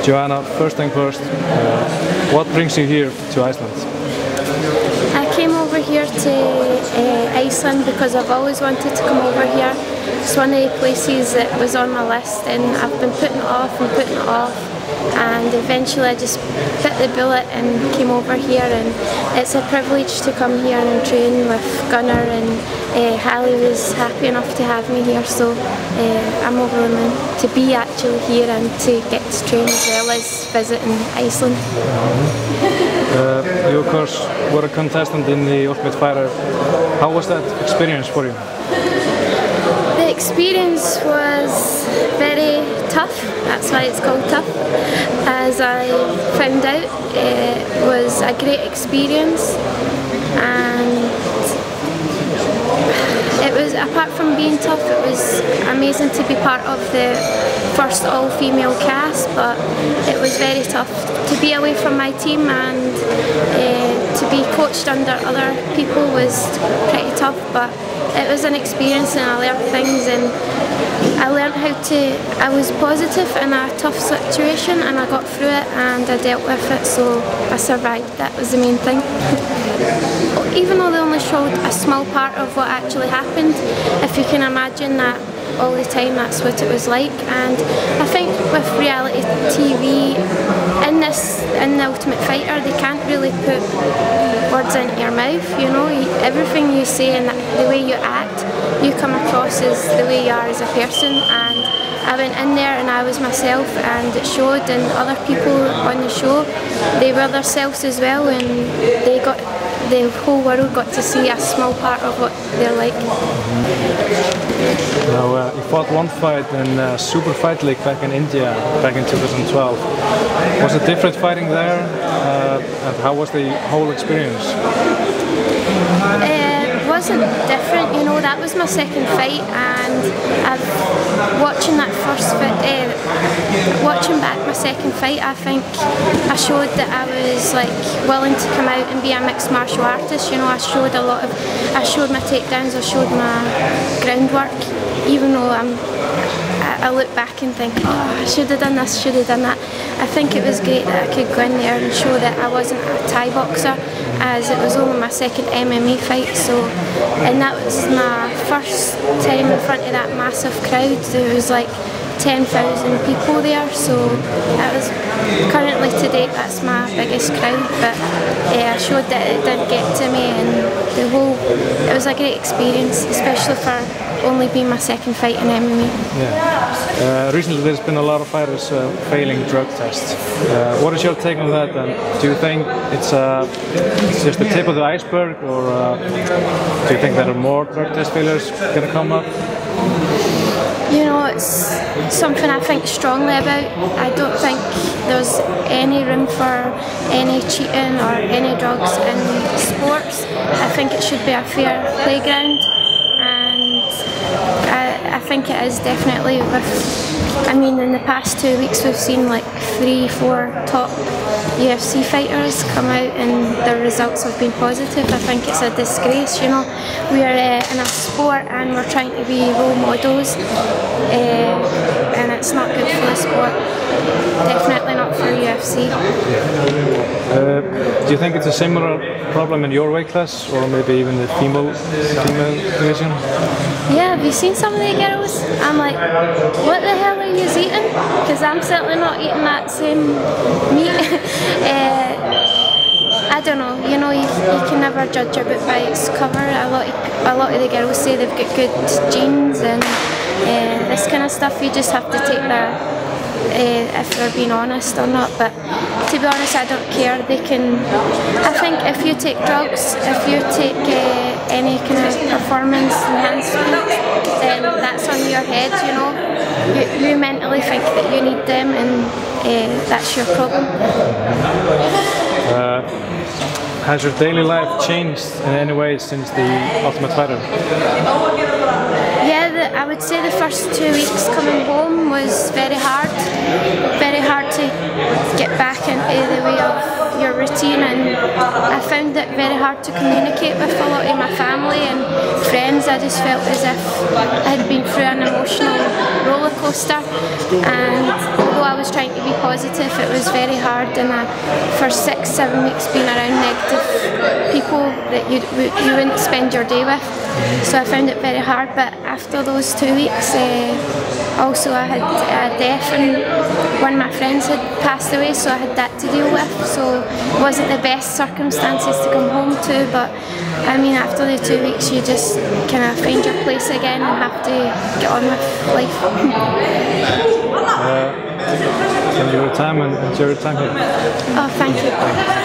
Joanna, first thing first, what brings you here to Iceland? I came over here to Iceland because I've always wanted to come over here. It's one of the places that was on my list, and I've been putting it off and putting it off, and eventually I just bit the bullet and came over here, and it's a privilege to come here and train with Gunnar, and Hallie was happy enough to have me here, so I'm over the moon to be actually here and to get to train as well as visiting Iceland. You of course were a contestant in the Ultimate Fighter. How was that experience for you? The experience was very tough, that's why it's called tough. As I found out, it was a great experience, and it was, apart from being tough, it was amazing to be part of the first all-female cast, but it was very tough to be away from my team, and to be coached under other people was pretty tough, but it was an experience and I learned things, and I learned how to, I was positive in a tough situation and I got through it and I dealt with it, so I survived. That was the main thing. Even though they only showed a small part of what actually happened, if you can imagine that all the time, that's what it was like. And I think with reality TV, in the Ultimate Fighter, they can't really put words into your mouth, you know. Everything you say and the way you act, you come across as the way you are as a person, and I went in there and I was myself, and it showed, and other people on the show, they were themselves as well, and they got, the whole world got to see a small part of what they're like. Now, you fought one fight in Super Fight League back in India back in 2012. Was it different fighting there, and how was the whole experience? It wasn't different, you know. That was my second fight, and watching that first fight, watching back my second fight, I think I showed that I was like willing to come out and be a mixed martial artist. You know, I showed a lot of, I showed my takedowns, I showed my groundwork, even though I look back and think, oh, I should have done this, should have done that. I think it was great that I could go in there and show that I wasn't a Thai boxer, as it was only my second MMA fight. So, and that was my first time in front of that massive crowd. There was like 10,000 people there, so that was, currently to date, that's my biggest crowd, but I showed that it didn't get to me, and the whole, it was a great experience, especially for only being my second fight in MMA. Yeah. Recently there's been a lot of fighters failing drug tests. What is your take on that, and do you think it's just the tip of the iceberg, or do you think there are more drug test failures going to come up? You know, it's something I think strongly about. I don't think there's any room for any cheating or any drugs in sports. I think it should be a fair playground, and I think it is definitely with, I mean, in the past 2 weeks we've seen like 3-4 top UFC fighters come out and their results have been positive. I think it's a disgrace, you know. We're in a sport and we're trying to be role models, and it's not good for the sport. Definitely not for UFC. Do you think it's a similar problem in your weight class, or maybe even the female division? Yeah, have you seen some of the girls? I'm like, what the hell are you eating? Because I'm certainly not eating that same meat. I don't know, you know, you can never judge a book by its cover. A lot of the girls say they've got good genes and this kind of stuff. You just have to take that, if they're being honest or not. But to be honest, I don't care. They can, I think if you take drugs, if you take any kind of performance enhancement, then that's on your head, you know. You mentally think that you need them, and that's your problem. Has your daily life changed in any way since the Ultimate Fighter? Yeah, I would say the first 2 weeks coming home was very hard to get back into the way of your routine, and I found it very hard to communicate with a lot of my family and friends. I just felt as if I had been through an emotional roller coaster, and although I was trying to be positive, it was very hard, and for 6-7 weeks being around negative people that you wouldn't spend your day with, so I found it very hard. But after those 2 weeks, also I had a death, and one of my friends had passed away, so I had that to deal with, so it wasn't the best circumstances to come home to, but I mean, after the 2 weeks you just kind of find your place again and have to get on with life. Thank you for your time and enjoy your time here. Oh, thank you.